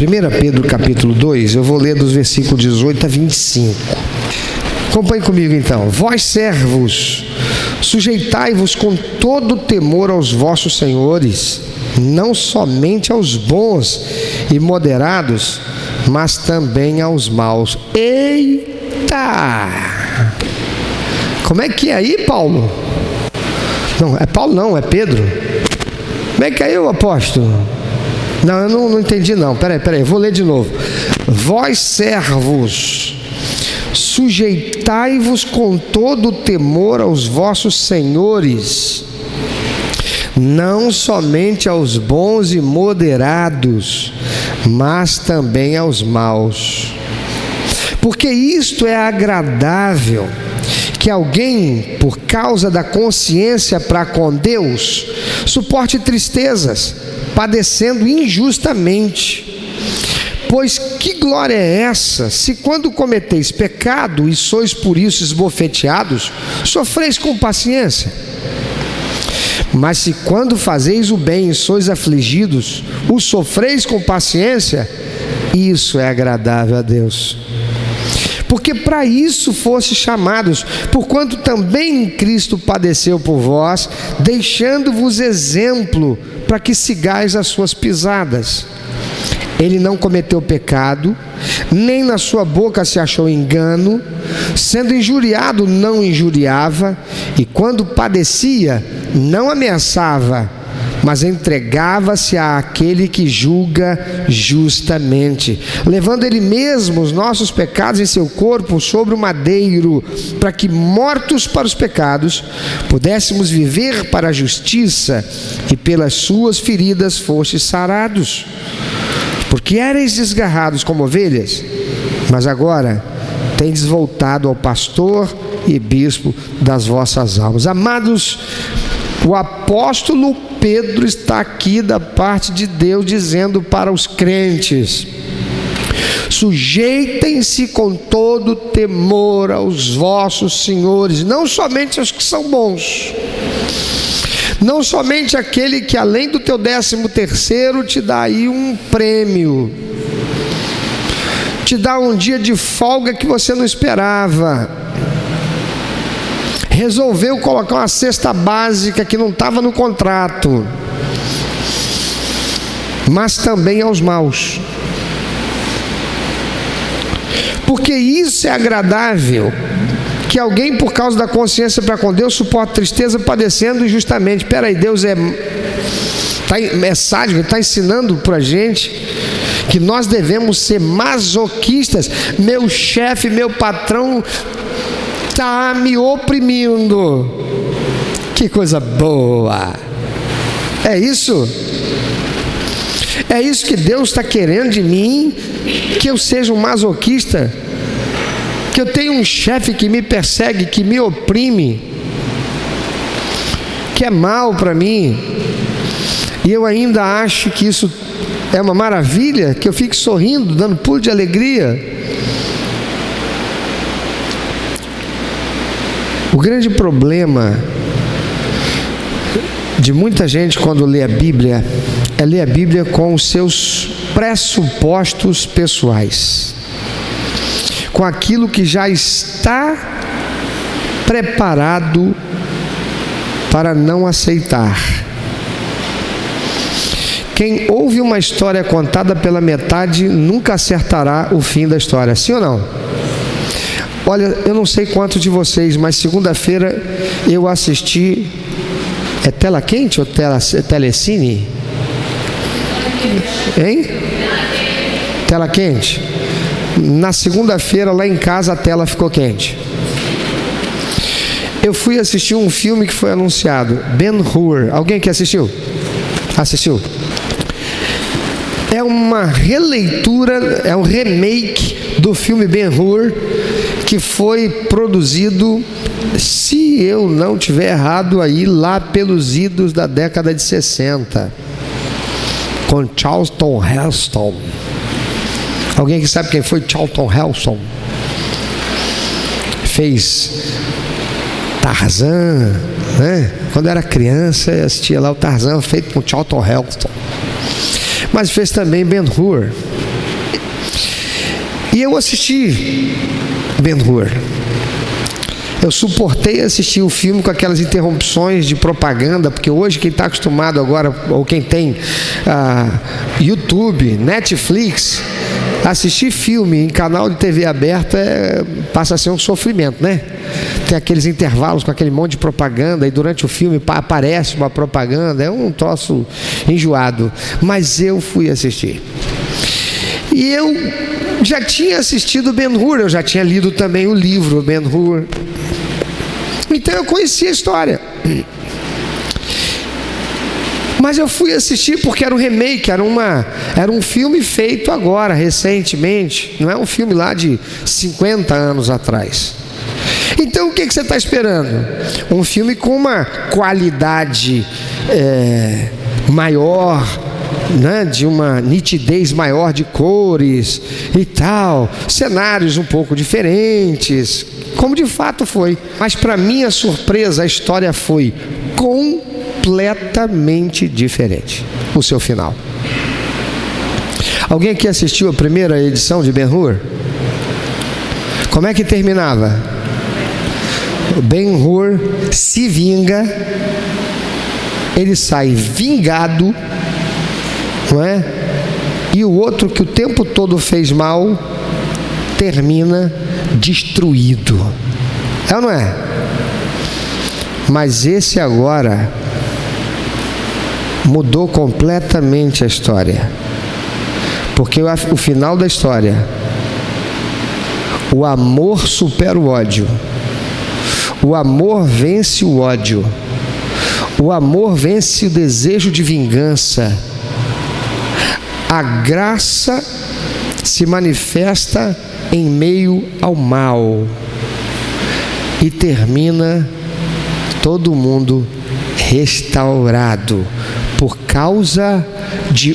1 Pedro capítulo 2, eu vou ler dos versículos 18 a 25. Acompanhe comigo então. Vós servos, sujeitai-vos com todo temor aos vossos senhores, não somente aos bons e moderados, mas também aos maus. Eita! Como é que é aí, Paulo? Não, é Paulo não, é Pedro. Como é que é aí, o apóstolo? Não, eu não entendi não. Peraí, eu vou ler de novo. Vós servos, sujeitai-vos com todo temor aos vossos senhores, não somente aos bons e moderados, mas também aos maus. Porque isto é agradável, que alguém, por causa da consciência para com Deus, suporte tristezas, padecendo injustamente. Pois que glória é essa, se quando cometeis pecado e sois por isso esbofeteados, sofreis com paciência? Mas se quando fazeis o bem e sois afligidos, o sofreis com paciência, isso é agradável a Deus. Porque para isso foste chamados, porquanto também Cristo padeceu por vós, deixando-vos exemplo para que sigais as suas pisadas. Ele não cometeu pecado, nem na sua boca se achou engano, sendo injuriado não injuriava, e quando padecia não ameaçava, mas entregava-se àquele que julga justamente, levando ele mesmo os nossos pecados em seu corpo sobre o madeiro, para que, mortos para os pecados, pudéssemos viver para a justiça, e pelas suas feridas fostes sarados. Porque éreis desgarrados como ovelhas, mas agora tendes voltado ao pastor e bispo das vossas almas. Amados, o apóstolo Pedro está aqui da parte de Deus dizendo para os crentes: sujeitem-se com todo temor aos vossos senhores, não somente aos que são bons, não somente aquele que além do teu 13º te dá aí um prêmio, te dá um dia de folga que você não esperava, resolveu colocar uma cesta básica que não estava no contrato, mas também aos maus. Porque isso é agradável, que alguém por causa da consciência para com Deus suporta tristeza padecendo injustamente. Espera aí, Deus é sádico, Ele está ensinando para a gente que nós devemos ser masoquistas. Meu chefe, meu patrão está me oprimindo. Que coisa boa! É isso? É isso que Deus está querendo de mim? Que eu seja um masoquista? Que eu tenho um chefe que me persegue, que me oprime, que é mal para mim, e eu ainda acho que isso é uma maravilha, que eu fique sorrindo, dando pulo de alegria? O grande problema de muita gente quando lê a Bíblia é ler a Bíblia com os seus pressupostos pessoais, com aquilo que já está preparado para não aceitar. Quem ouve uma história contada pela metade nunca acertará o fim da história, sim ou não? Olha, eu não sei quantos de vocês, mas segunda-feira eu assisti, é Tela Quente ou Telecine? Hein? Tela Quente. Na segunda-feira, lá em casa, a tela ficou quente. Eu fui assistir um filme que foi anunciado, Ben-Hur. Alguém que assistiu? Assistiu? É uma releitura, é um remake do filme Ben-Hur, que foi produzido, se eu não tiver errado, aí lá pelos idos da década de 60, com Charlton Heston. Alguém que sabe quem foi Charlton Heston? Fez Tarzan, né? Quando era criança eu assistia lá o Tarzan feito por Charlton Heston. Mas fez também Ben-Hur. E eu assisti Ben-Hur. Eu suportei assistir o filme com aquelas interrupções de propaganda, porque hoje quem está acostumado agora, ou quem tem YouTube, Netflix, assistir filme em canal de TV aberta passa a ser um sofrimento, né? Tem aqueles intervalos com aquele monte de propaganda, e durante o filme aparece uma propaganda, é um troço enjoado. Mas eu fui assistir. E eu já tinha assistido Ben-Hur, eu já tinha lido também o livro Ben-Hur. Então eu conhecia a história. Mas eu fui assistir porque era um remake, era um filme feito agora, recentemente. Não é um filme lá de 50 anos atrás. Então o que você está esperando? Um filme com uma qualidade maior, né? De uma nitidez maior de cores e tal, cenários um pouco diferentes, como de fato foi. Mas para minha surpresa, a história foi completamente diferente, o seu final. Alguém aqui assistiu a primeira edição de Ben-Hur? Como é que terminava? Ben-Hur se vinga, ele sai vingado, não é? E o outro que o tempo todo fez mal termina destruído. É ou não é? Mas esse agora mudou completamente a história, porque o final da história, o amor supera o ódio, o amor vence o ódio, o amor vence o desejo de vingança, a graça se manifesta em meio ao mal e termina todo mundo restaurado por causa de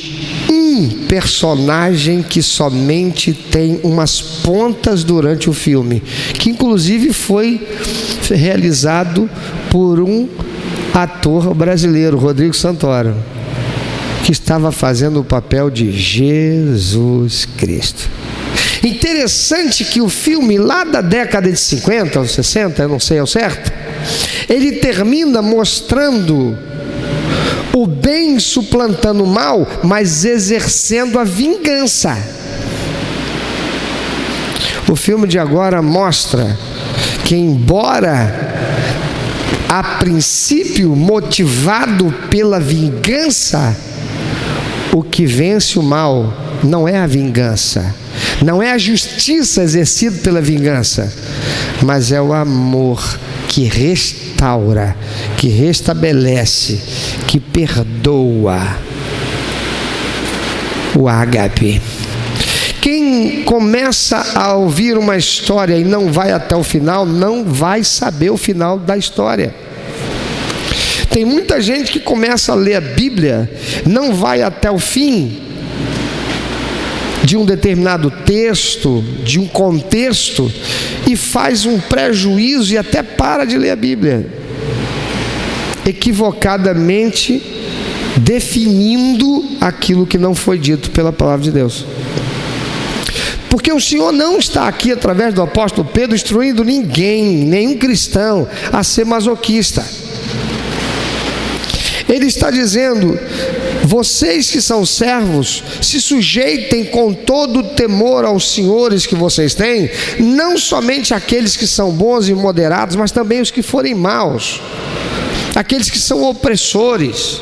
um personagem que somente tem umas pontas durante o filme, que inclusive foi realizado por um ator brasileiro, Rodrigo Santoro, que estava fazendo o papel de Jesus Cristo. Interessante que o filme lá da década de 50 ou 60, eu não sei ao certo, ele termina mostrando o bem suplantando o mal, mas exercendo a vingança. O filme de agora mostra que, embora a princípio motivado pela vingança, o que vence o mal não é a vingança, não é a justiça exercida pela vingança, mas é o amor que restaura, que restabelece, que perdoa. O ágape. Quem começa a ouvir uma história e não vai até o final, não vai saber o final da história. Tem muita gente que começa a ler a Bíblia, não vai até o fim de um determinado texto, de um contexto, e faz um prejuízo e até para de ler a Bíblia, equivocadamente definindo aquilo que não foi dito pela palavra de Deus. Porque o Senhor não está aqui através do apóstolo Pedro instruindo ninguém, nenhum cristão, a ser masoquista. Ele está dizendo: vocês que são servos, se sujeitem com todo o temor aos senhores que vocês têm, não somente aqueles que são bons e moderados, mas também os que forem maus, aqueles que são opressores,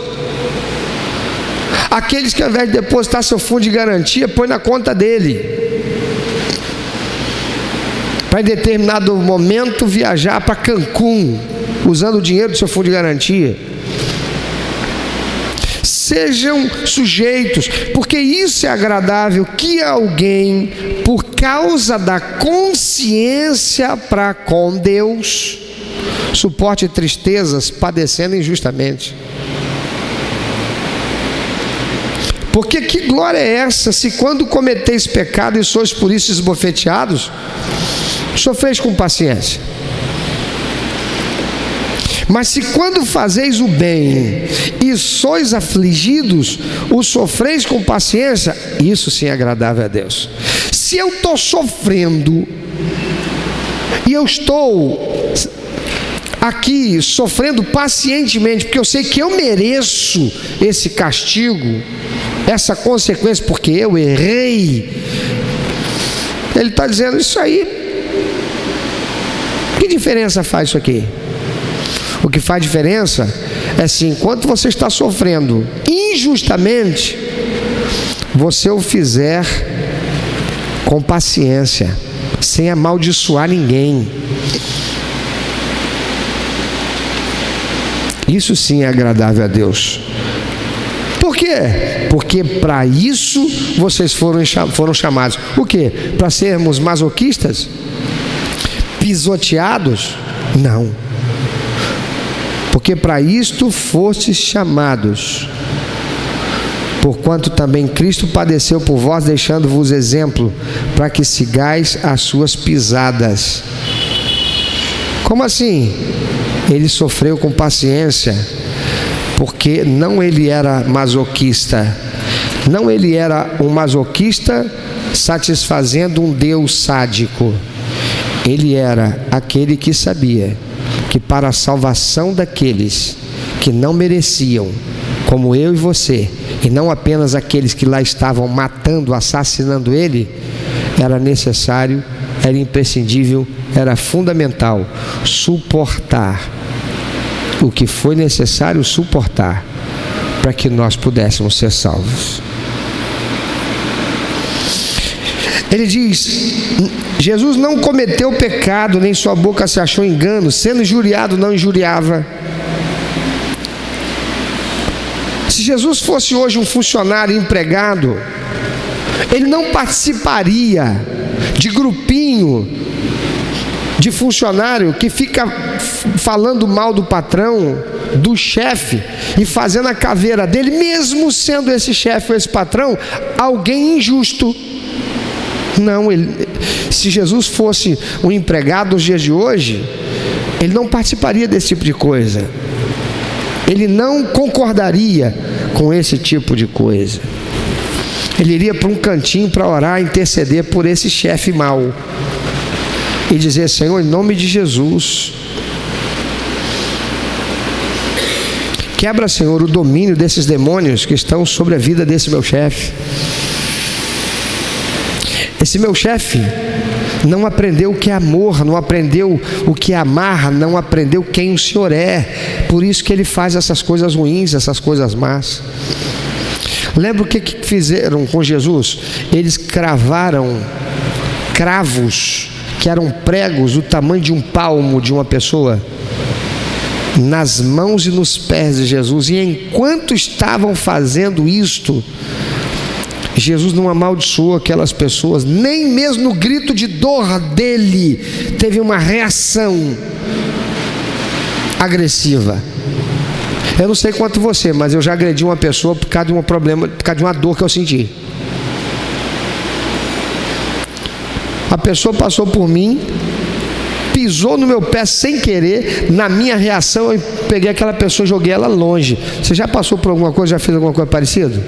aqueles que ao invés de depositar seu fundo de garantia, põe na conta dele, para em determinado momento viajar para Cancún, usando o dinheiro do seu fundo de garantia. Sejam sujeitos, porque isso é agradável, que alguém, por causa da consciência para com Deus, suporte tristezas, padecendo injustamente. Porque que glória é essa, se quando cometeis pecado e sois por isso esbofeteados, sofreis com paciência? Mas se quando fazeis o bem e sois afligidos, o sofreis com paciência, isso sim é agradável a Deus. Se eu estou sofrendo, e eu estou aqui sofrendo pacientemente, porque eu sei que eu mereço esse castigo, essa consequência, porque eu errei, ele está dizendo isso aí. Que diferença faz isso aqui? O que faz diferença é se enquanto você está sofrendo injustamente, você o fizer com paciência, sem amaldiçoar ninguém. Isso sim é agradável a Deus. Por quê? Porque para isso vocês foram chamados. O quê? Para sermos masoquistas? Pisoteados? Não. Porque para isto fostes chamados, porquanto também Cristo padeceu por vós, deixando-vos exemplo, para que sigais as suas pisadas. Como assim? Ele sofreu com paciência, porque não ele era masoquista, não ele era um masoquista satisfazendo um Deus sádico. Ele era aquele que sabia que para a salvação daqueles que não mereciam, como eu e você, e não apenas aqueles que lá estavam matando, assassinando ele, era necessário, era imprescindível, era fundamental suportar o que foi necessário suportar para que nós pudéssemos ser salvos. Ele diz: Jesus não cometeu pecado, nem sua boca se achou engano, sendo injuriado não injuriava. Se Jesus fosse hoje um funcionário empregado, ele não participaria de grupinho de funcionário que fica falando mal do patrão, do chefe, e fazendo a caveira dele, mesmo sendo esse chefe ou esse patrão alguém injusto. Não, se Jesus fosse um empregado nos dias de hoje, ele não participaria desse tipo de coisa. Ele não concordaria com esse tipo de coisa. Ele iria para um cantinho para orar, interceder por esse chefe mau e dizer: Senhor, em nome de Jesus, quebra, Senhor, o domínio desses demônios que estão sobre a vida desse meu chefe. Esse meu chefe não aprendeu o que é amor, não aprendeu o que é amar, não aprendeu quem o Senhor é. Por isso que ele faz essas coisas ruins, essas coisas más. Lembra o que fizeram com Jesus? Eles cravaram cravos, que eram pregos do tamanho de um palmo de uma pessoa, nas mãos e nos pés de Jesus. E enquanto estavam fazendo isto, Jesus não amaldiçoou aquelas pessoas, nem mesmo no grito de dor dele teve uma reação agressiva. Eu não sei quanto você, mas eu já agredi uma pessoa por causa de um problema, por causa de uma dor que eu senti. A pessoa passou por mim, pisou no meu pé sem querer. Na minha reação, eu peguei aquela pessoa e joguei ela longe. Você já passou por alguma coisa, já fez alguma coisa parecida?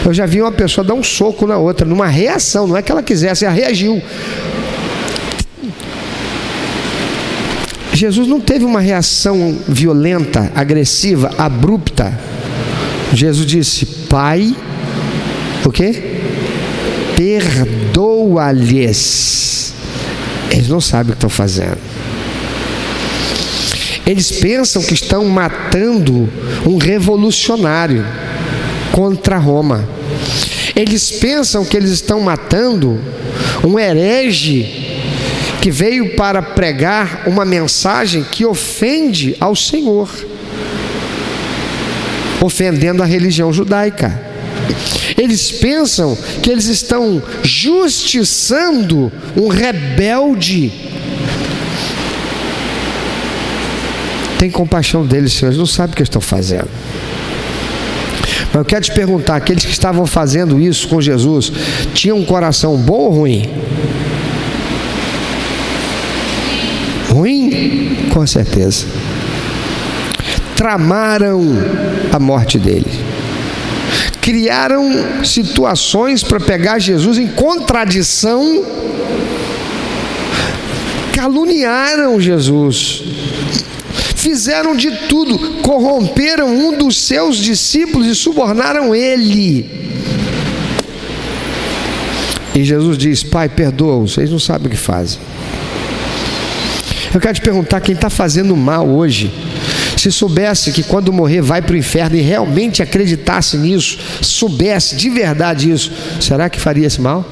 Eu já vi uma pessoa dar um soco na outra, numa reação, não é que ela quisesse, ela reagiu. Jesus não teve uma reação violenta, agressiva, abrupta. Jesus disse: Pai, o quê? Perdoa-lhes. Eles não sabem o que estão fazendo. Eles pensam que estão matando um revolucionário contra Roma. Eles pensam que eles estão matando um herege que veio para pregar uma mensagem que ofende ao Senhor, ofendendo a religião judaica. Eles pensam que eles estão justiçando um rebelde. Tem compaixão deles, Senhor, eles não sabem o que estão fazendo. Mas eu quero te perguntar: aqueles que estavam fazendo isso com Jesus tinham um coração bom ou ruim? Ruim? Com certeza. Tramaram a morte dele, criaram situações para pegar Jesus em contradição, caluniaram Jesus, fizeram de tudo, corromperam um dos seus discípulos e subornaram ele. E Jesus diz: Pai, perdoa-os, vocês não sabem o que fazem. Eu quero te perguntar, quem está fazendo mal hoje, se soubesse que quando morrer vai para o inferno e realmente acreditasse nisso, soubesse de verdade isso, será que faria esse mal?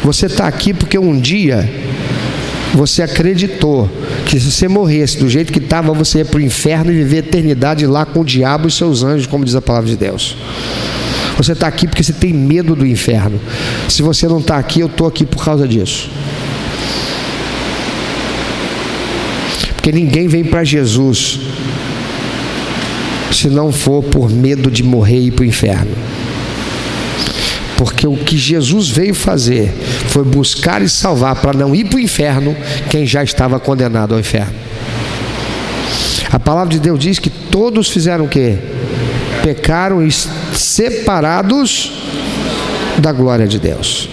Você está aqui porque um dia você acreditou que se você morresse do jeito que estava, você ia para o inferno e viver a eternidade lá com o diabo e seus anjos, como diz a palavra de Deus. Você está aqui porque você tem medo do inferno. Se você não está aqui, eu estou aqui por causa disso. Porque ninguém vem para Jesus se não for por medo de morrer e ir para o inferno. Porque o que Jesus veio fazer foi buscar e salvar para não ir para o inferno quem já estava condenado ao inferno. A palavra de Deus diz que todos fizeram o quê? Pecaram e separados da glória de Deus.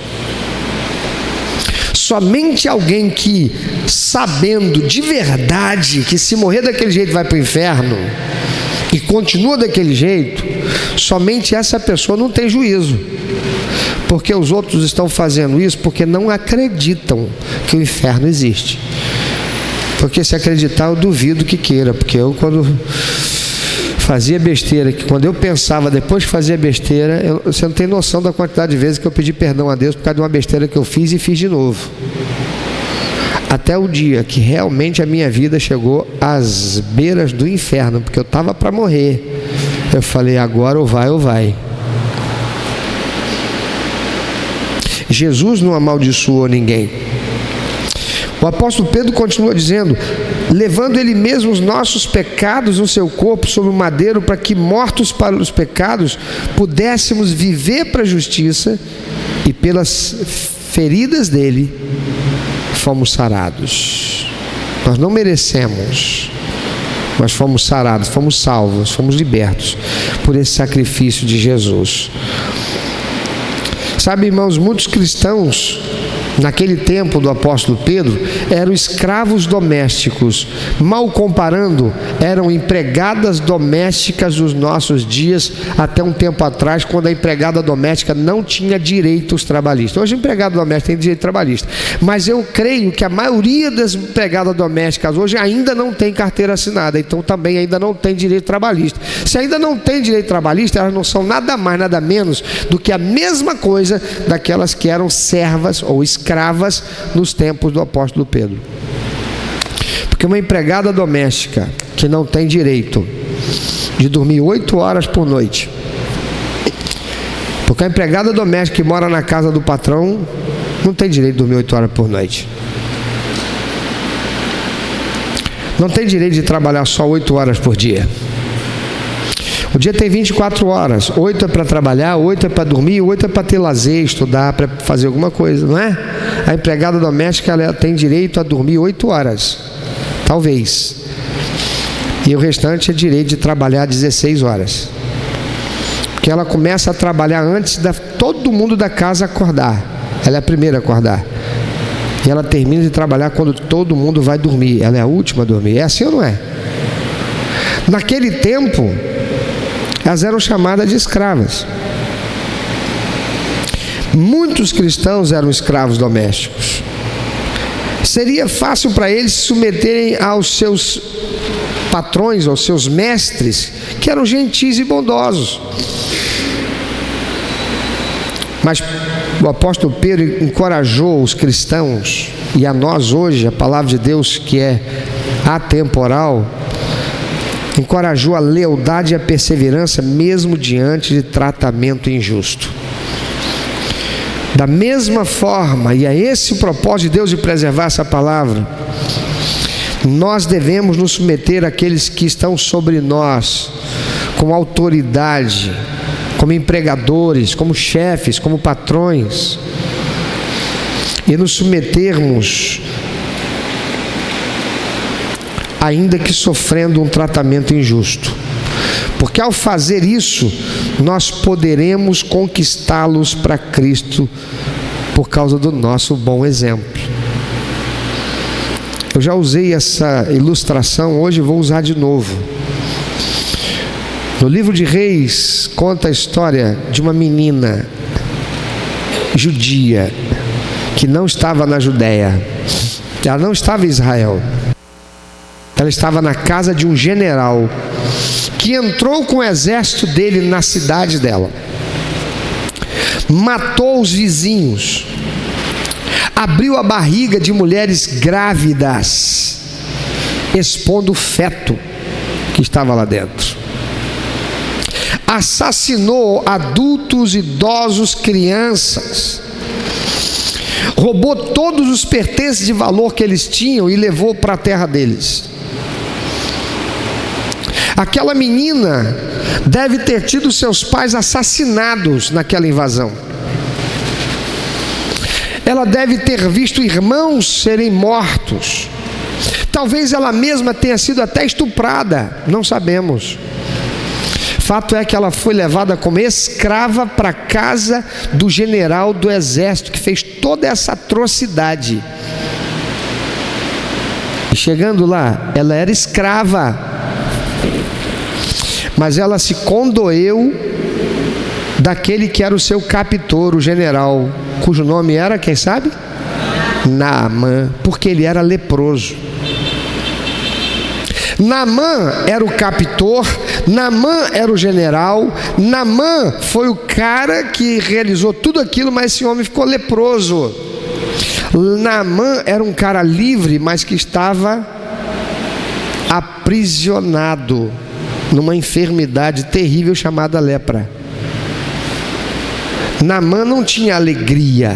Somente alguém que, sabendo de verdade que se morrer daquele jeito vai para o inferno e continua daquele jeito, somente essa pessoa não tem juízo, porque os outros estão fazendo isso porque não acreditam que o inferno existe. Porque se acreditar, eu duvido que queira, porque eu, quando fazia besteira, que quando eu pensava depois que fazia besteira, você não tem noção da quantidade de vezes que eu pedi perdão a Deus por causa de uma besteira que eu fiz e fiz de novo. Até o dia que realmente a minha vida chegou às beiras do inferno, porque eu estava para morrer. Eu falei: agora ou vai ou vai. Jesus não amaldiçoou ninguém. O apóstolo Pedro continua dizendo: levando ele mesmo os nossos pecados no seu corpo sobre o madeiro, para que, mortos para os pecados, pudéssemos viver para a justiça, e pelas feridas dele fomos sarados. Nós não merecemos, mas fomos sarados, fomos salvos, fomos libertos por esse sacrifício de Jesus. Sabe, irmãos, muitos cristãos naquele tempo do apóstolo Pedro eram escravos domésticos. Mal comparando, eram empregadas domésticas dos nossos dias, até um tempo atrás, quando a empregada doméstica não tinha direitos trabalhistas. Hoje a empregada doméstica tem direito trabalhista, mas eu creio que a maioria das empregadas domésticas hoje ainda não tem carteira assinada, então também ainda não tem direito trabalhista. Se ainda não tem direito trabalhista, elas não são nada mais, nada menos do que a mesma coisa daquelas que eram servas ou escravas nos tempos do apóstolo Pedro. Porque uma empregada doméstica que não tem direito de dormir 8 horas por noite, porque a empregada doméstica que mora na casa do patrão não tem direito de dormir 8 horas por noite, não tem direito de trabalhar só 8 horas por dia. O dia tem 24 horas, 8 é para trabalhar, 8 é para dormir, 8 é para ter lazer, estudar, para fazer alguma coisa, não é? A empregada doméstica, ela tem direito a dormir 8 horas, talvez, e o restante é direito de trabalhar 16 horas, porque ela começa a trabalhar antes de todo mundo da casa acordar. Ela é a primeira a acordar, e ela termina de trabalhar quando todo mundo vai dormir. Ela é a última a dormir. É assim ou não é? Naquele tempo, elas eram chamadas de escravas. Muitos cristãos eram escravos domésticos. Seria fácil para eles se submeterem aos seus patrões, aos seus mestres, que eram gentis e bondosos. Mas o apóstolo Pedro encorajou os cristãos, e a nós hoje, a palavra de Deus, que é atemporal, encorajou a lealdade e a perseverança mesmo diante de tratamento injusto. Da mesma forma, e é esse o propósito de Deus de preservar essa palavra, nós devemos nos submeter àqueles que estão sobre nós, com autoridade, como empregadores, como chefes, como patrões, e nos submetermos, ainda que sofrendo um tratamento injusto. porque ao fazer isso, nós poderemos conquistá-los para Cristo por causa do nosso bom exemplo. Eu já usei essa ilustração, hoje vou usar de novo. No livro de Reis, conta a história de uma menina judia que não estava na Judéia. Ela não estava em Israel. Ela estava na casa de um general que entrou com o exército dele na cidade dela. Matou os vizinhos. Abriu a barriga de mulheres grávidas, expondo o feto que estava lá dentro. Assassinou adultos, idosos, crianças. Roubou todos os pertences de valor que eles tinham e levou para a terra deles. Aquela menina deve ter tido seus pais assassinados naquela invasão. Ela deve ter visto irmãos serem mortos. Talvez ela mesma tenha sido até estuprada, não sabemos. Fato é que ela foi levada como escrava para a casa do general do exército que fez toda essa atrocidade. E chegando lá, ela era escrava, mas ela se condoeu daquele que era o seu captor, o general, cujo nome era, quem sabe? Naamã, porque ele era leproso. Naamã era o captor, Naamã era o general, Naamã foi o cara que realizou tudo aquilo, mas esse homem ficou leproso. Naamã era um cara livre, mas que estava aprisionado numa enfermidade terrível chamada lepra. Naamã não tinha alegria,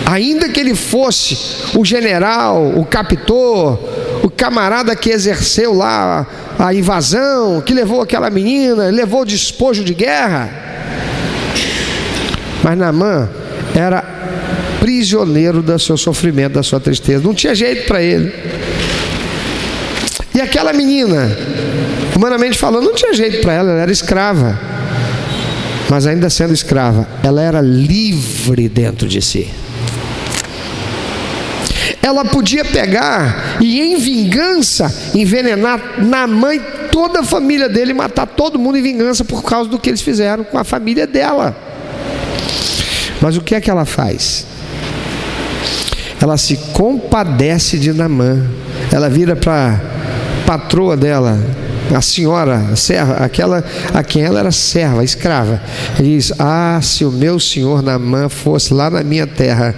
ainda que ele fosse o general, o captor, o camarada que exerceu lá a invasão, que levou aquela menina, levou o despojo de guerra. Mas Naamã era prisioneiro do seu sofrimento, da sua tristeza, não tinha jeito para ele. E aquela menina, humanamente falando, não tinha jeito para ela, ela era escrava. Mas ainda sendo escrava, ela era livre dentro de si. Ela podia pegar e em vingança envenenar Naamã e toda a família dele, matar todo mundo em vingança por causa do que eles fizeram com a família dela. Mas o que é que ela faz? Ela se compadece de Naamã. Ela vira para a patroa dela, a senhora, a serva, aquela a quem ela era serva, escrava, ele diz: se o meu senhor Naamã fosse lá na minha terra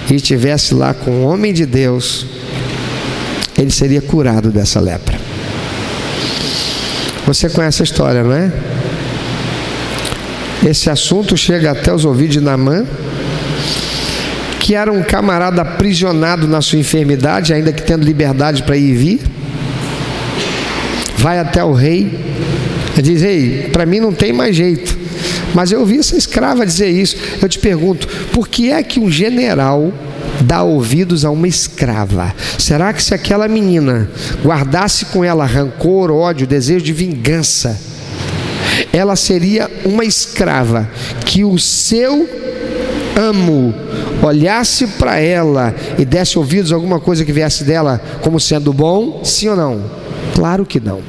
e estivesse lá com um homem de Deus, ele seria curado dessa lepra. Você conhece a história, não é? Esse assunto chega até os ouvidos de Naamã, que era um camarada aprisionado na sua enfermidade, ainda que tendo liberdade para ir e vir. Vai até o rei e diz: ei, para mim não tem mais jeito. Mas eu ouvi essa escrava dizer isso. Eu te pergunto, por que é que um general dá ouvidos a uma escrava? Será que se aquela menina guardasse com ela rancor, ódio, desejo de vingança, ela seria uma escrava que o seu amo olhasse para ela e desse ouvidos a alguma coisa que viesse dela como sendo bom? Sim ou não? Claro que não.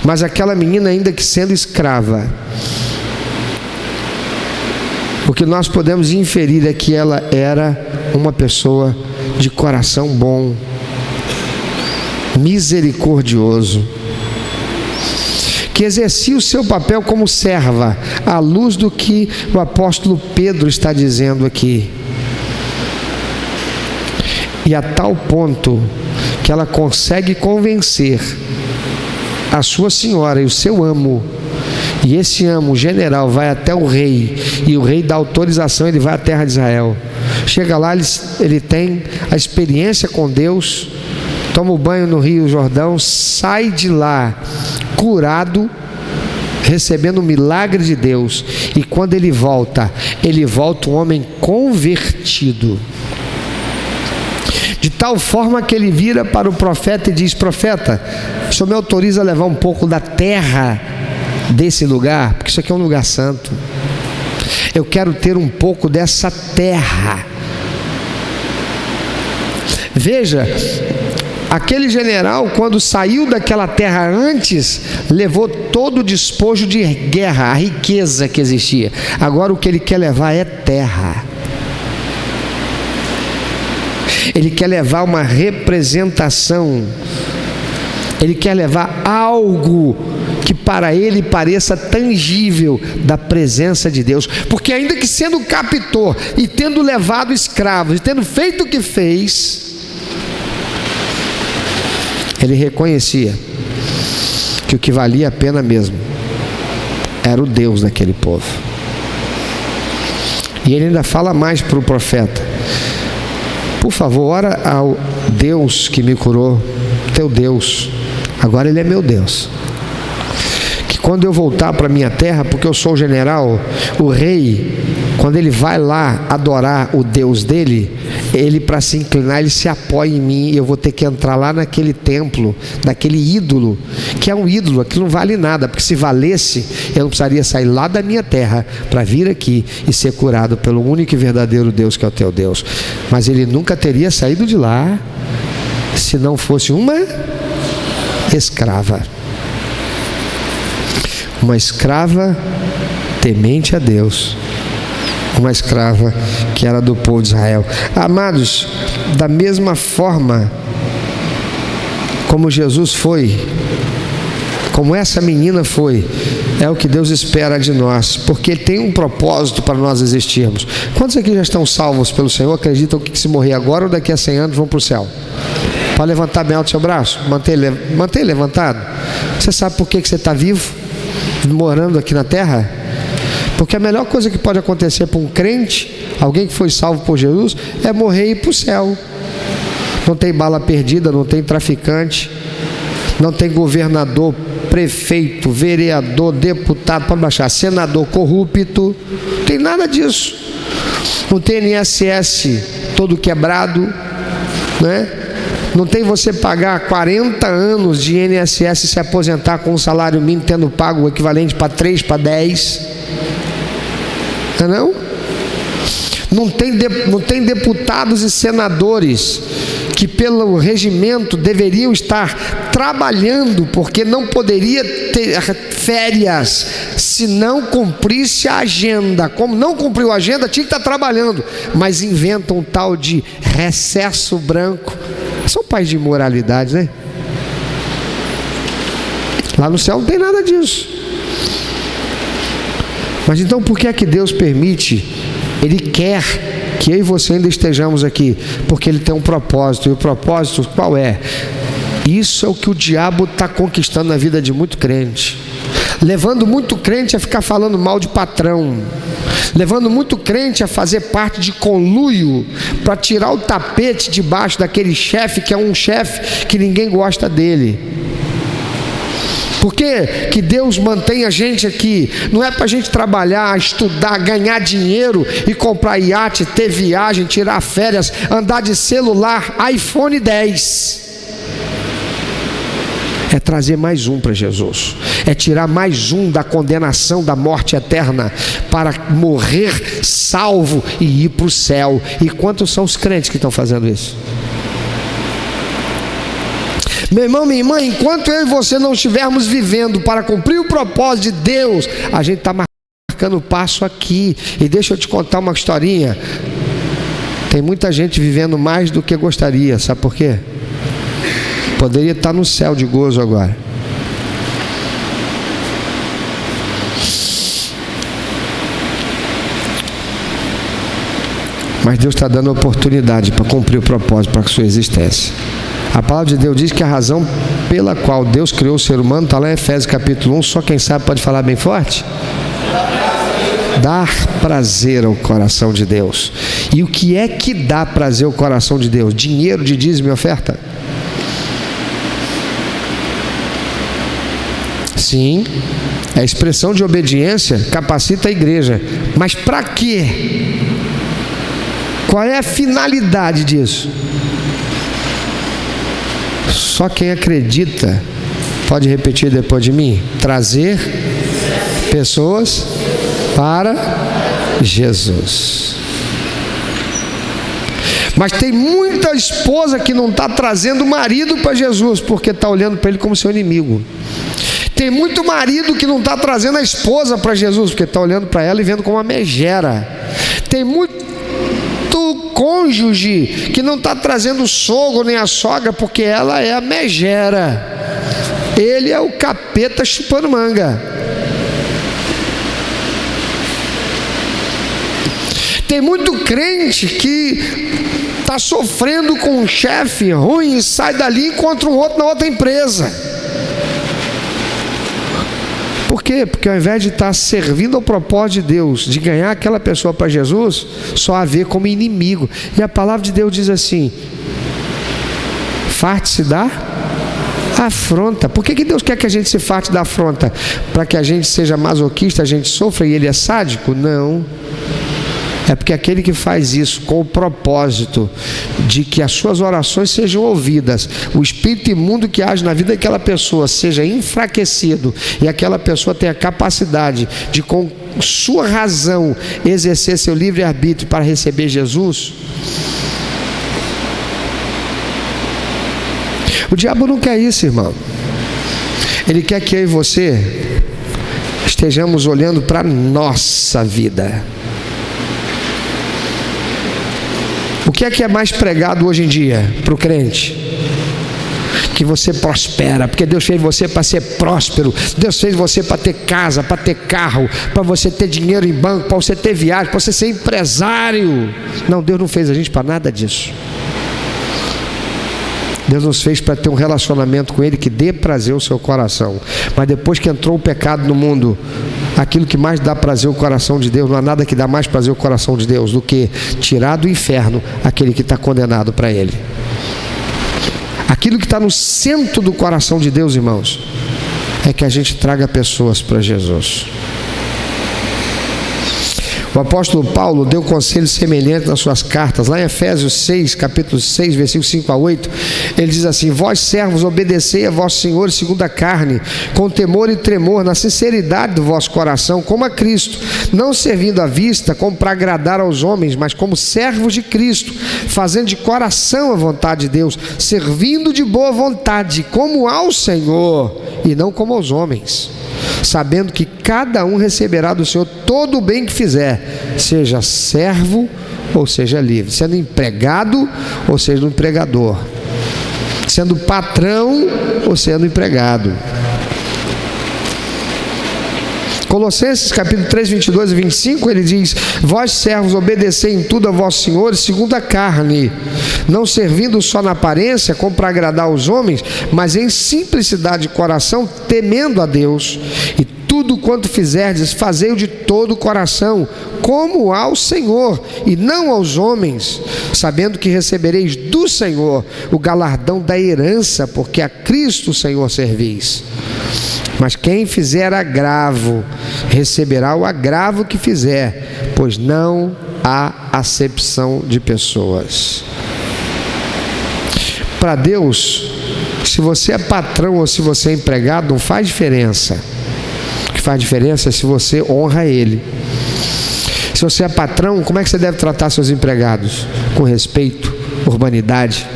Mas aquela menina, ainda que sendo escrava, o que nós podemos inferir é que ela era uma pessoa de coração bom, misericordioso, que exercia o seu papel como serva, à luz do que o apóstolo Pedro está dizendo aqui. E a tal ponto que ela consegue convencer a sua senhora e o seu amo, e esse amo, o general, vai até o rei, e o rei dá autorização, ele vai à terra de Israel. Chega lá, ele tem a experiência com Deus, toma o banho no Rio Jordão, sai de lá curado, recebendo o milagre de Deus, e quando ele volta um homem convertido. De tal forma que ele vira para o profeta e diz: profeta, o senhor me autoriza a levar um pouco da terra desse lugar? Porque isso aqui é um lugar santo. Eu quero ter um pouco dessa terra. Veja, aquele general, quando saiu daquela terra antes, levou todo o despojo de guerra, a riqueza que existia. Agora o que ele quer levar é terra. Ele quer levar uma representação. Ele quer levar algo que para ele pareça tangível da presença de Deus. Porque ainda que sendo captor e tendo levado escravos e tendo feito o que fez, ele reconhecia que o que valia a pena mesmo era o Deus daquele povo. E ele ainda fala mais para o profeta: por favor, ora ao Deus que me curou, teu Deus. Agora ele é meu Deus. Que quando eu voltar para minha terra, porque eu sou o general, o rei, quando ele vai lá adorar o Deus dele, ele, para se inclinar, ele se apoia em mim, e eu vou ter que entrar lá naquele templo, daquele ídolo, que é um ídolo, aquilo não vale nada, porque se valesse, eu não precisaria sair lá da minha terra para vir aqui e ser curado pelo único e verdadeiro Deus, que é o teu Deus. Mas ele nunca teria saído de lá se não fosse uma escrava. Uma escrava temente a Deus. Uma escrava que era do povo de Israel. Amados, da mesma forma como Jesus foi, como essa menina foi, é o que Deus espera de nós, porque Ele tem um propósito para nós existirmos. Quantos aqui já estão salvos pelo Senhor, acreditam que se morrer agora ou daqui a 100 anos vão para o céu? Pode levantar bem alto o seu braço, manter levantado. Você sabe por que você está vivo, morando aqui na terra? Porque a melhor coisa que pode acontecer para um crente, alguém que foi salvo por Jesus, é morrer e ir para o céu. Não tem bala perdida, não tem traficante, não tem governador, prefeito, vereador, deputado, pode baixar, senador corrupto, não tem nada disso. Não tem INSS todo quebrado, né? Não tem você pagar 40 anos de INSS e se aposentar com um salário mínimo, tendo pago o equivalente para 3, para 10. Não? Não tem deputados e senadores que pelo regimento deveriam estar trabalhando, porque não poderia ter férias se não cumprisse a agenda. Como não cumpriu a agenda, tinha que estar trabalhando, mas inventam um tal de recesso branco. São pais de imoralidade, né? Lá no céu não tem nada disso. Mas então por que é que Deus permite? Ele quer que eu e você ainda estejamos aqui, porque Ele tem um propósito. E o propósito qual é? Isso é o que o diabo está conquistando na vida de muito crente, levando muito crente a ficar falando mal de patrão, levando muito crente a fazer parte de conluio para tirar o tapete debaixo daquele chefe que é um chefe que ninguém gosta dele. Por que Deus mantém a gente aqui? Não é para a gente trabalhar, estudar, ganhar dinheiro e comprar iate, ter viagem, tirar férias, andar de celular, iPhone 10. É trazer mais um para Jesus, é tirar mais um da condenação da morte eterna, para morrer salvo e ir para o céu. E quantos são os crentes que estão fazendo isso? Meu irmão, minha irmã, enquanto eu e você não estivermos vivendo para cumprir o propósito de Deus, a gente está marcando passo aqui. E deixa eu te contar uma historinha. Tem muita gente vivendo mais do que gostaria, sabe por quê? Poderia estar no céu de gozo agora. Mas Deus está dando oportunidade para cumprir o propósito para a sua existência. A palavra de Deus diz que a razão pela qual Deus criou o ser humano está lá em Efésios capítulo 1, só quem sabe pode falar bem forte? Dar prazer ao coração de Deus. E o que é que dá prazer ao coração de Deus? Dinheiro de dízimo e oferta? Sim, a expressão de obediência capacita a igreja. Mas para quê? Qual é a finalidade disso? Só quem acredita, pode repetir depois de mim: trazer pessoas para Jesus. Mas tem muita esposa que não está trazendo o marido para Jesus, porque está olhando para ele como seu inimigo. Tem muito marido que não está trazendo a esposa para Jesus, porque está olhando para ela e vendo como uma megera. Tem muito cônjuge que não está trazendo o sogro nem a sogra, porque ela é a megera, ele é o capeta chupando manga. Tem muito crente que está sofrendo com um chefe ruim e sai dali e encontra um outro na outra empresa. Por quê? Porque ao invés de estar servindo ao propósito de Deus, de ganhar aquela pessoa para Jesus, só a vê como inimigo. E a palavra de Deus diz assim: farte-se da afronta. Por que Deus quer que a gente se farte da afronta? Para que a gente seja masoquista, a gente sofra e ele é sádico? Não. É porque aquele que faz isso com o propósito de que as suas orações sejam ouvidas, o espírito imundo que age na vida daquela pessoa seja enfraquecido e aquela pessoa tenha capacidade de, com sua razão, exercer seu livre-arbítrio para receber Jesus. O diabo não quer isso, irmão. Ele quer que eu e você estejamos olhando para a nossa vida. O que é mais pregado hoje em dia para o crente? Que você prospera, porque Deus fez você para ser próspero. Deus fez você para ter casa, para ter carro, para você ter dinheiro em banco, para você ter viagem, para você ser empresário. Não, Deus não fez a gente para nada disso. Deus nos fez para ter um relacionamento com Ele que dê prazer ao seu coração. Mas depois que entrou o pecado no mundo, aquilo que mais dá prazer ao coração de Deus, não há nada que dá mais prazer ao coração de Deus do que tirar do inferno aquele que está condenado para Ele. Aquilo que está no centro do coração de Deus, irmãos, é que a gente traga pessoas para Jesus. O apóstolo Paulo deu conselhos semelhantes nas suas cartas. Lá em Efésios 6, capítulo 6, versículos 5 a 8, ele diz assim: vós servos, obedecei a vossos senhores segundo a carne, com temor e tremor, na sinceridade do vosso coração, como a Cristo, não servindo à vista, como para agradar aos homens, mas como servos de Cristo, fazendo de coração a vontade de Deus, servindo de boa vontade, como ao Senhor, e não como aos homens, sabendo que cada um receberá do Senhor todo o bem que fizer, seja servo ou seja livre, sendo empregado ou seja um empregador, sendo patrão ou sendo empregado. Colossenses capítulo 3, 22 e 25, ele diz: vós servos, obedecei em tudo a vossos senhores segundo a carne, não servindo só na aparência, como para agradar aos homens, mas em simplicidade de coração, temendo a Deus. E tudo quanto fizerdes, fazei-o de todo o coração, como ao Senhor, e não aos homens, sabendo que recebereis do Senhor o galardão da herança, porque a Cristo o Senhor servis. Mas quem fizer agravo, receberá o agravo que fizer, pois não há acepção de pessoas. Para Deus, se você é patrão ou se você é empregado, não faz diferença. O que faz diferença é se você honra Ele. Se você é patrão, como é que você deve tratar seus empregados? Com respeito, urbanidade,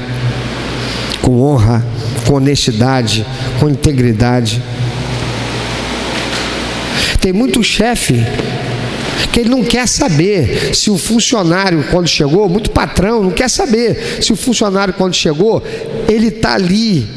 com honra, com honestidade, com integridade. Tem muito chefe que ele não quer saber se o funcionário, quando chegou, muito patrão, não quer saber se o funcionário, quando chegou, ele está ali,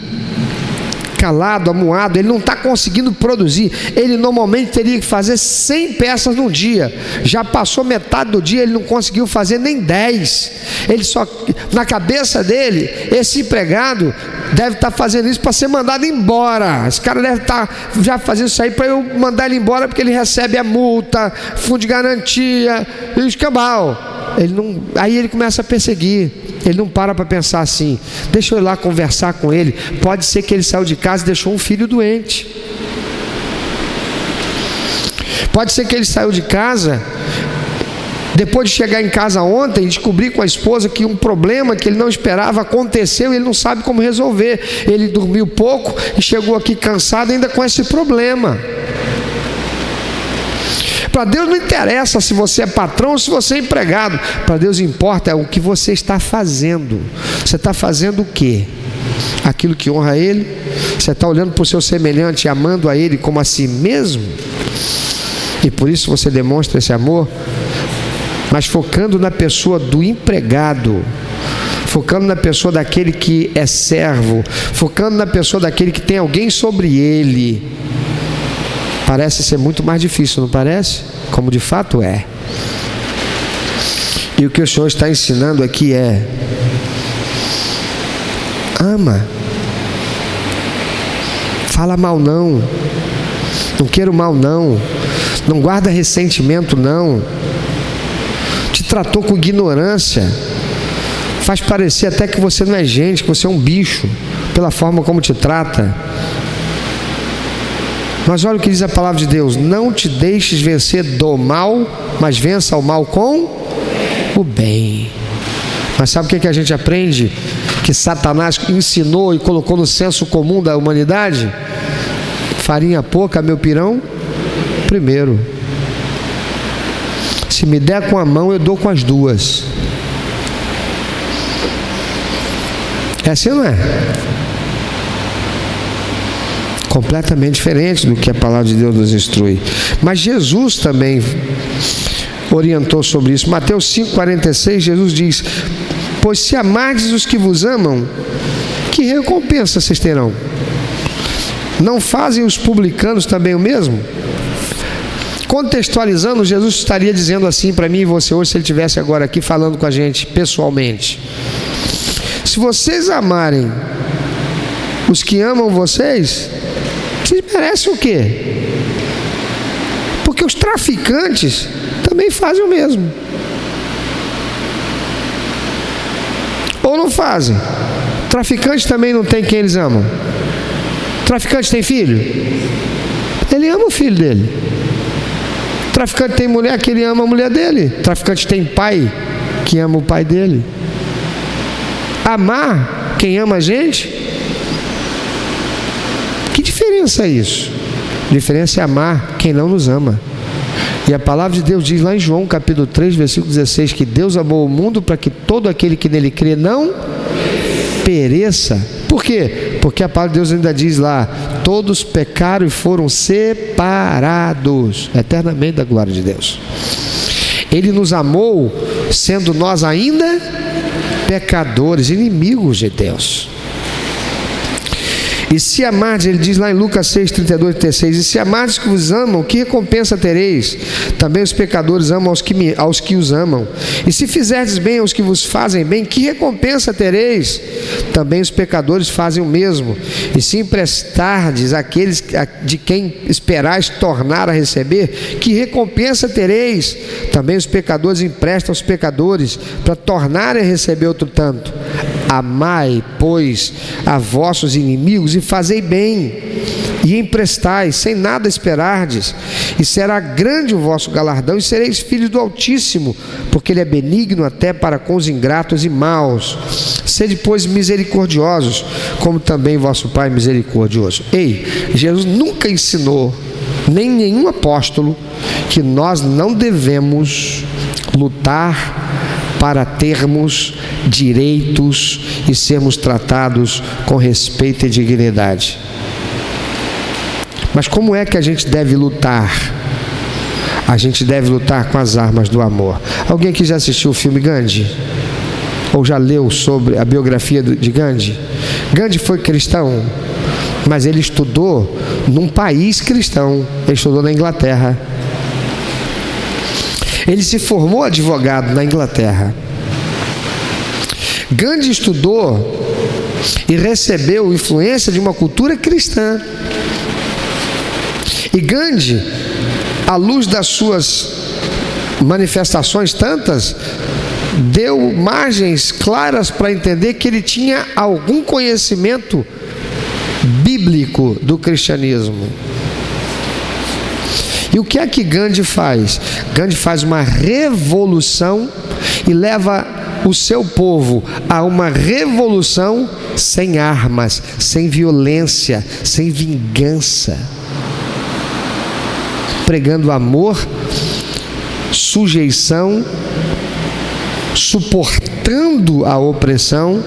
calado, amuado, ele não está conseguindo produzir. Ele normalmente teria que fazer 100 peças no dia, já passou metade do dia, ele não conseguiu fazer nem 10. Ele só, na cabeça dele, esse empregado deve estar fazendo isso para ser mandado embora. Esse cara deve estar já fazendo isso aí para eu mandar ele embora, porque ele recebe a multa, fundo de garantia e o escambau. Aí ele começa a perseguir. Ele não para pensar assim: deixa eu ir lá conversar com ele. Pode ser que ele saiu de casa e deixou um filho doente. Pode ser que ele saiu de casa Depois de chegar em casa ontem, descobrir com a esposa que um problema que ele não esperava aconteceu e ele não sabe como resolver. Ele dormiu pouco e chegou aqui cansado ainda com esse problema. Para Deus não interessa se você é patrão ou se você é empregado. Para Deus importa é o que você está fazendo. Você está fazendo o quê? Aquilo que honra a Ele? Você está olhando para o seu semelhante e amando a Ele como a si mesmo? E por isso você demonstra esse amor? Mas focando na pessoa do empregado, focando na pessoa daquele que é servo, focando na pessoa daquele que tem alguém sobre ele, parece ser muito mais difícil, não parece? Como de fato é. E o que o Senhor está ensinando aqui é: ama, fala mal não, não quero mal não, não guarda ressentimento não, te tratou com ignorância, faz parecer até que você não é gente, que você é um bicho, pela forma como te trata. Mas olha o que diz a palavra de Deus: não te deixes vencer do mal, mas vença o mal com o bem. Mas sabe o que a gente aprende? Que Satanás ensinou e colocou no senso comum da humanidade? Farinha pouca, meu pirão primeiro. Se me der com a mão, eu dou com as duas. É assim ou não é? Completamente diferente do que a palavra de Deus nos instrui. Mas Jesus também orientou sobre isso. Mateus 5,46, Jesus diz: pois se amardes os que vos amam, que recompensa vocês terão? Não fazem os publicanos também o mesmo? Contextualizando, Jesus estaria dizendo assim para mim e você hoje, se ele estivesse agora aqui falando com a gente pessoalmente: se vocês amarem os que amam vocês, vocês merecem o quê? Porque os traficantes também fazem o mesmo. Ou não fazem? Traficante também não tem quem eles amam. Traficante tem filho? Ele ama o filho dele. Traficante tem mulher que ele ama a mulher dele. Traficante tem pai que ama o pai dele. Amar quem ama a gente? Que diferença é isso? A diferença é amar quem não nos ama. E a palavra de Deus diz lá em João capítulo 3, versículo 16, que Deus amou o mundo para que todo aquele que nele crê não pereça. Por quê? Porque a palavra de Deus ainda diz lá: todos pecaram e foram separados eternamente da glória de Deus. Ele nos amou sendo nós ainda pecadores, inimigos de Deus. E se amardes, ele diz lá em Lucas 6, 32 e 36, e se amardes que vos amam, que recompensa tereis? Também os pecadores amam aos que os amam. E se fizerdes bem aos que vos fazem bem, que recompensa tereis? Também os pecadores fazem o mesmo. E se emprestardes àqueles de quem esperais tornar a receber, que recompensa tereis? Também os pecadores emprestam aos pecadores, para tornarem a receber outro tanto. Amai, pois, a vossos inimigos e fazei bem, e emprestai, sem nada esperardes, e será grande o vosso galardão, e sereis filhos do Altíssimo, porque Ele é benigno até para com os ingratos e maus. Sede, pois, misericordiosos, como também vosso Pai é misericordioso. Ei, Jesus nunca ensinou, nem nenhum apóstolo, que nós não devemos lutar para termos direitos e sermos tratados com respeito e dignidade. Mas como é que a gente deve lutar? A gente deve lutar com as armas do amor. Alguém aqui já assistiu o filme Gandhi? Ou já leu sobre a biografia de Gandhi? Gandhi foi cristão, mas ele estudou num país cristão. Ele estudou na Inglaterra. Ele se formou advogado na Inglaterra. Gandhi estudou e recebeu influência de uma cultura cristã. E Gandhi, à luz das suas manifestações tantas, deu margens claras para entender que ele tinha algum conhecimento bíblico do cristianismo. E o que é que Gandhi faz? Gandhi faz uma revolução e leva o seu povo a uma revolução sem armas, sem violência, sem vingança, pregando amor, sujeição, suportando a opressão,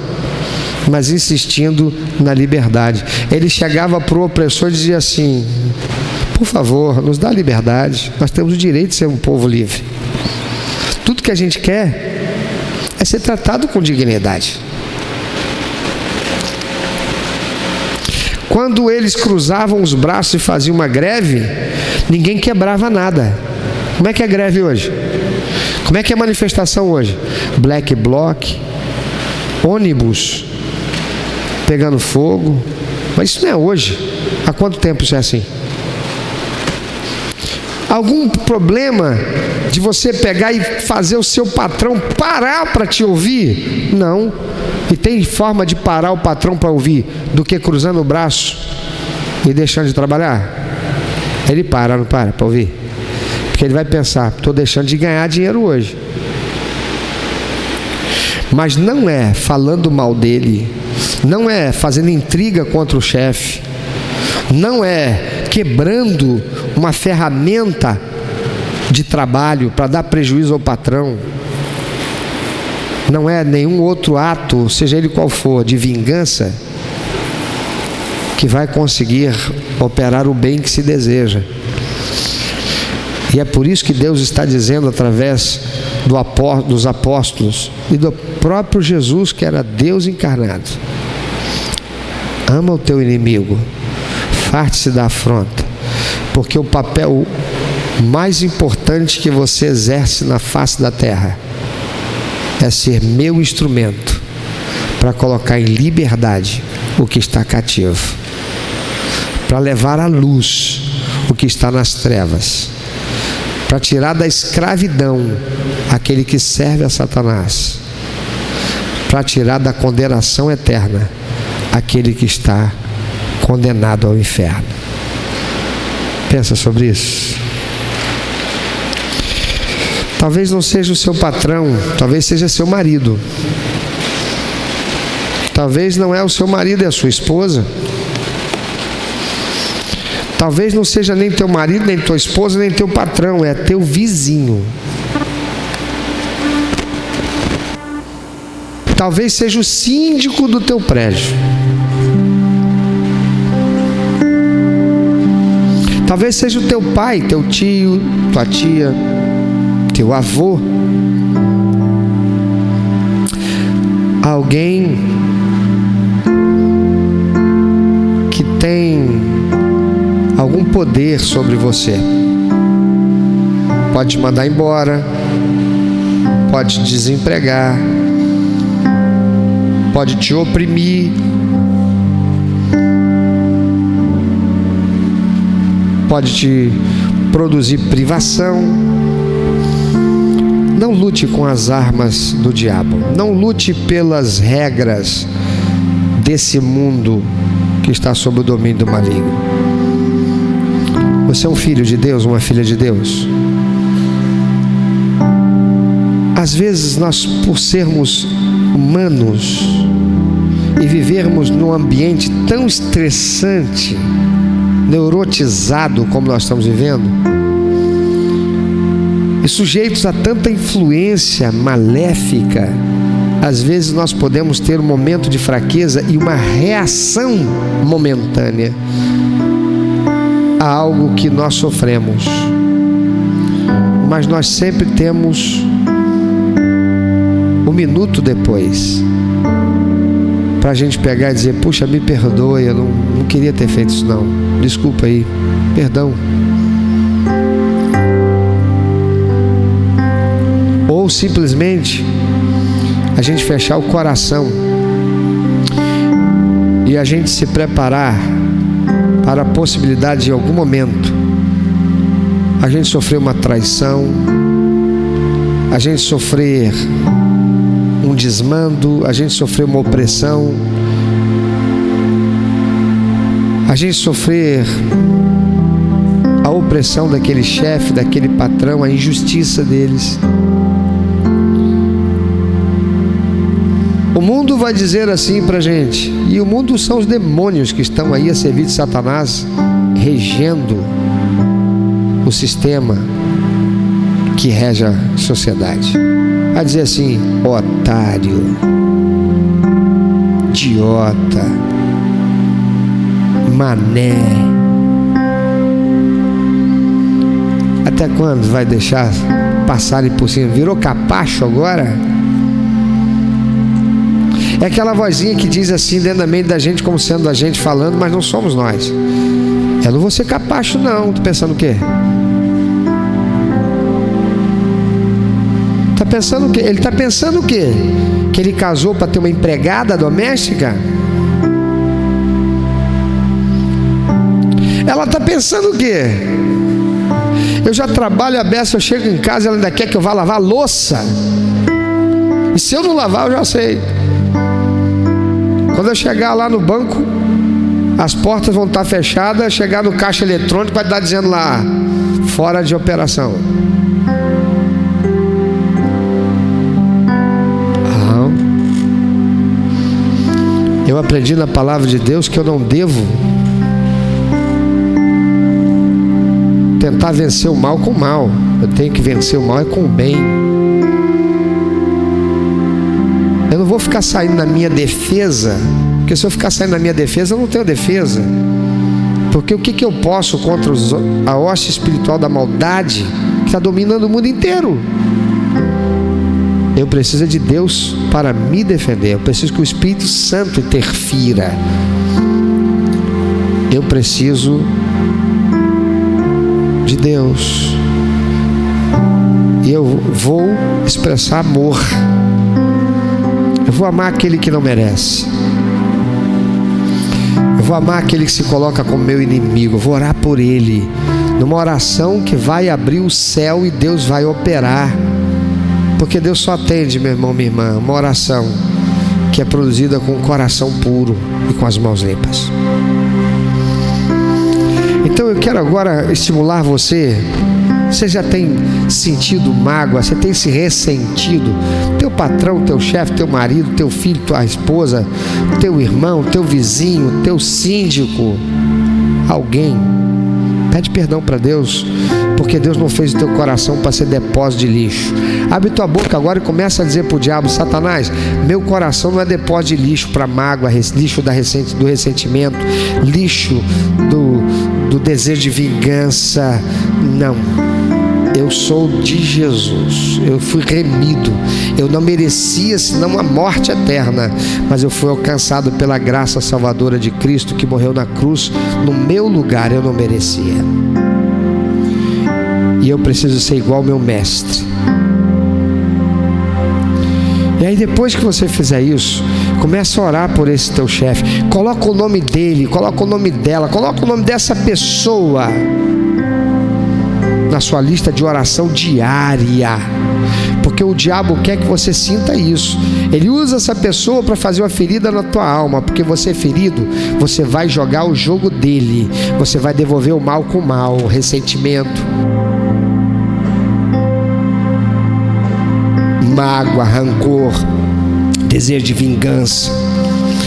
mas insistindo na liberdade. Ele chegava para o opressor e dizia assim: por favor, nos dá liberdade, nós temos o direito de ser um povo livre. Tudo que a gente quer é ser tratado com dignidade. Quando eles cruzavam os braços e faziam uma greve, ninguém quebrava nada. Como é que é a greve hoje? Como é que é a manifestação hoje? Black bloc, ônibus pegando fogo. Mas isso não é hoje. Há quanto tempo isso é assim? Algum problema de você pegar e fazer o seu patrão parar para te ouvir? Não. E tem forma de parar o patrão para ouvir do que cruzando o braço e deixando de trabalhar? Ele para, não para ouvir? Porque ele vai pensar: estou deixando de ganhar dinheiro hoje. Mas não é falando mal dele, não é fazendo intriga contra o chefe, não é quebrando uma ferramenta de trabalho para dar prejuízo ao patrão, não é nenhum outro ato, seja ele qual for, de vingança, que vai conseguir operar o bem que se deseja. E é por isso que Deus está dizendo através dos apóstolos e do próprio Jesus, que era Deus encarnado: ama o teu inimigo, farte-se da afronta, porque o papel mais importante que você exerce na face da terra é ser meu instrumento para colocar em liberdade o que está cativo, para levar à luz o que está nas trevas, para tirar da escravidão aquele que serve a Satanás, para tirar da condenação eterna aquele que está condenado ao inferno. Pensa sobre isso. Talvez não seja o seu patrão, talvez seja seu marido. Talvez não é o seu marido, é a sua esposa. Talvez não seja nem teu marido, nem tua esposa, nem teu patrão, é teu vizinho. Talvez seja o síndico do teu prédio. Talvez seja o teu pai, teu tio, tua tia, teu avô. Alguém que tem algum poder sobre você. Pode te mandar embora, pode te desempregar, pode te oprimir, pode te produzir privação. Não lute com as armas do diabo. Não lute pelas regras desse mundo que está sob o domínio do maligno. Você é um filho de Deus, uma filha de Deus. Às vezes nós, por sermos humanos e vivermos num ambiente tão estressante, neurotizado como nós estamos vivendo, e sujeitos a tanta influência maléfica, às vezes nós podemos ter um momento de fraqueza e uma reação momentânea a algo que nós sofremos. Mas nós sempre temos um minuto depois para a gente pegar e dizer: puxa, me perdoe, eu não queria ter feito isso não, desculpa aí, perdão. Ou simplesmente a gente fechar o coração e a gente se preparar para a possibilidade de, em algum momento, a gente sofrer uma traição, a gente sofrer um desmando, a gente sofrer uma opressão, a gente sofrer a opressão daquele chefe, daquele patrão, a injustiça deles. O mundo vai dizer assim pra gente, e o mundo são os demônios que estão aí a servir de Satanás, regendo o sistema que rege a sociedade. Vai dizer assim: otário, idiota, mané. Até quando vai deixar passarem por cima? Virou capacho agora? É aquela vozinha que diz assim dentro da mente da gente, como sendo a gente falando, mas não somos nós. Eu não vou ser capacho não. Tô pensando o quê? Tá pensando o quê? Ele tá pensando o quê? Que ele casou para ter uma empregada doméstica? Ela tá pensando o quê? Eu já trabalho a beça, eu chego em casa, ela ainda quer que eu vá lavar a louça. E se eu não lavar, eu já sei. Quando eu chegar lá no banco, as portas vão estar fechadas. Chegar no caixa eletrônico, vai estar dizendo lá: fora de operação. Eu aprendi na palavra de Deus que eu não devo tentar vencer o mal com o mal. Eu tenho que vencer o mal com o bem. Eu não vou ficar saindo na minha defesa, porque se eu ficar saindo na minha defesa, eu não tenho defesa. Porque o que eu posso contra a hoste espiritual da maldade que está dominando o mundo inteiro? Eu preciso de Deus para me defender. Eu preciso que o Espírito Santo interfira. Eu preciso de Deus. E eu vou expressar amor. Eu vou amar aquele que não merece. Eu vou amar aquele que se coloca como meu inimigo. Eu vou orar por ele, numa oração que vai abrir o céu e Deus vai operar. Porque Deus só atende, meu irmão, minha irmã, uma oração que é produzida com o coração puro e com as mãos limpas. Então eu quero agora estimular você. Você já tem sentido mágoa, você tem se ressentido. Teu patrão, teu chefe, teu marido, teu filho, tua esposa, teu irmão, teu vizinho, teu síndico, alguém. Pede perdão para Deus, porque Deus não fez o teu coração para ser depósito de lixo. Abre tua boca agora e começa a dizer para o diabo: Satanás, meu coração não é depósito de lixo para mágoa, lixo do ressentimento, lixo do desejo de vingança. Não. Eu sou de Jesus, eu fui remido, eu não merecia senão a morte eterna, mas eu fui alcançado pela graça salvadora de Cristo, que morreu na cruz no meu lugar. Eu não merecia, e eu preciso ser igual ao meu mestre. E aí depois que você fizer isso, começa a orar por esse teu chefe. Coloca o nome dele, coloca o nome dela, coloca o nome dessa pessoa na sua lista de oração diária, porque o diabo quer que você sinta isso. Ele usa essa pessoa para fazer uma ferida na tua alma, porque você é ferido, você vai jogar o jogo dele, você vai devolver o mal com o mal, o ressentimento, mágoa, rancor, desejo de vingança.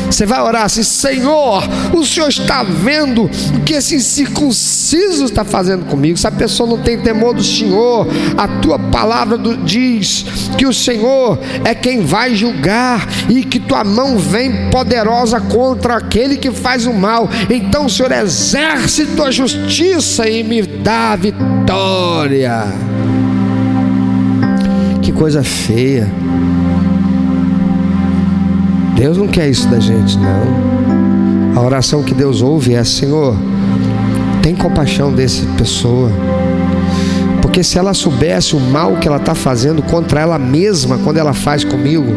Você vai orar assim: Senhor, o Senhor está vendo o que esse incircunciso está fazendo comigo. Essa pessoa não tem temor do Senhor. A tua palavra diz que o Senhor é quem vai julgar, e que tua mão vem poderosa contra aquele que faz o mal. Então, Senhor, exerce tua justiça e me dá a vitória. Que coisa feia. Deus não quer isso da gente, não. A oração que Deus ouve é: Senhor, tem compaixão dessa pessoa. Porque se ela soubesse o mal que ela está fazendo contra ela mesma quando ela faz comigo,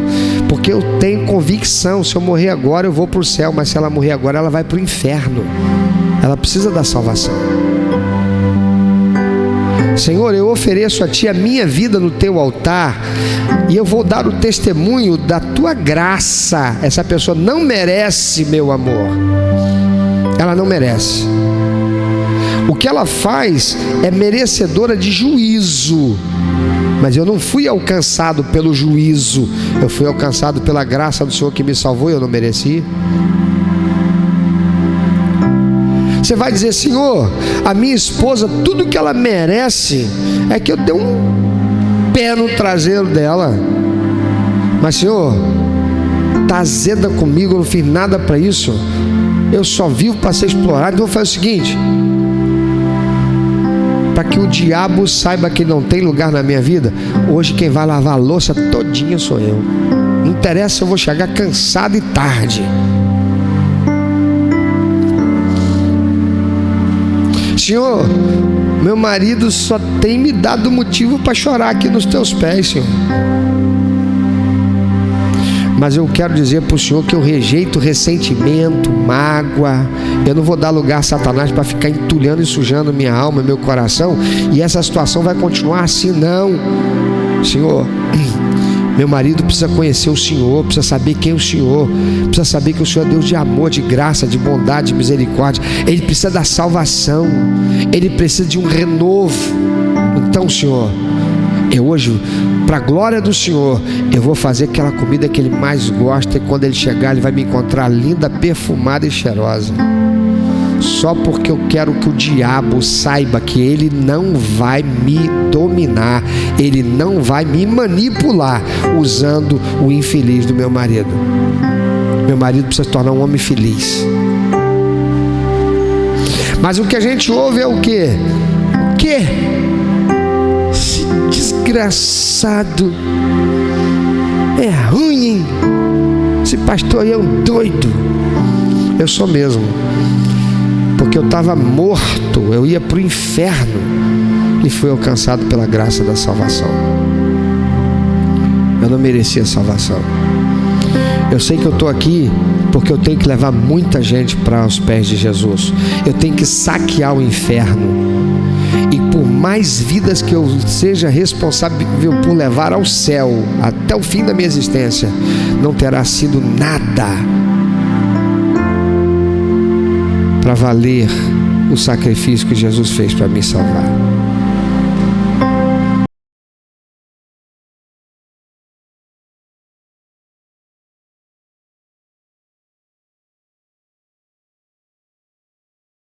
porque eu tenho convicção, se eu morrer agora eu vou para o céu, mas se ela morrer agora ela vai para o inferno. Ela precisa da salvação. Senhor, eu ofereço a Ti a minha vida no Teu altar, e eu vou dar o testemunho da Tua graça. Essa pessoa não merece meu amor, ela não merece. O que ela faz é merecedora de juízo, mas eu não fui alcançado pelo juízo, eu fui alcançado pela graça do Senhor que me salvou e eu não mereci. Você vai dizer: Senhor, a minha esposa, tudo que ela merece é que eu dê um pé no traseiro dela. Mas Senhor, está azeda comigo, eu não fiz nada para isso, eu só vivo para ser explorado. Então vou fazer o seguinte: para que o diabo saiba que não tem lugar na minha vida, hoje quem vai lavar a louça todinha sou eu. Não interessa se eu vou chegar cansado e tarde. Senhor, meu marido só tem me dado motivo para chorar aqui nos teus pés, Senhor. Mas eu quero dizer para o Senhor que eu rejeito ressentimento, mágoa. Eu não vou dar lugar a Satanás para ficar entulhando e sujando minha alma, meu coração, e essa situação vai continuar assim, não. Senhor, meu marido precisa conhecer o Senhor, precisa saber quem é o Senhor, precisa saber que o Senhor é Deus de amor, de graça, de bondade, de misericórdia. Ele precisa da salvação, ele precisa de um renovo. Então, Senhor, eu hoje, para a glória do Senhor, eu vou fazer aquela comida que ele mais gosta, e quando ele chegar, ele vai me encontrar linda, perfumada e cheirosa. Só porque eu quero que o diabo saiba que ele não vai me dominar, ele não vai me manipular usando o infeliz do meu marido. Meu marido precisa se tornar um homem feliz. Mas o que a gente ouve é o quê? O quê? Esse desgraçado é ruim, hein? Esse pastor aí é um doido. Eu sou mesmo, porque eu estava morto, eu ia para o inferno e fui alcançado pela graça da salvação. Eu não merecia a salvação. Eu sei que eu estou aqui porque eu tenho que levar muita gente para os pés de Jesus. Eu tenho que saquear o inferno. E por mais vidas que eu seja responsável por levar ao céu até o fim da minha existência, não terá sido nada para valer o sacrifício que Jesus fez para me salvar.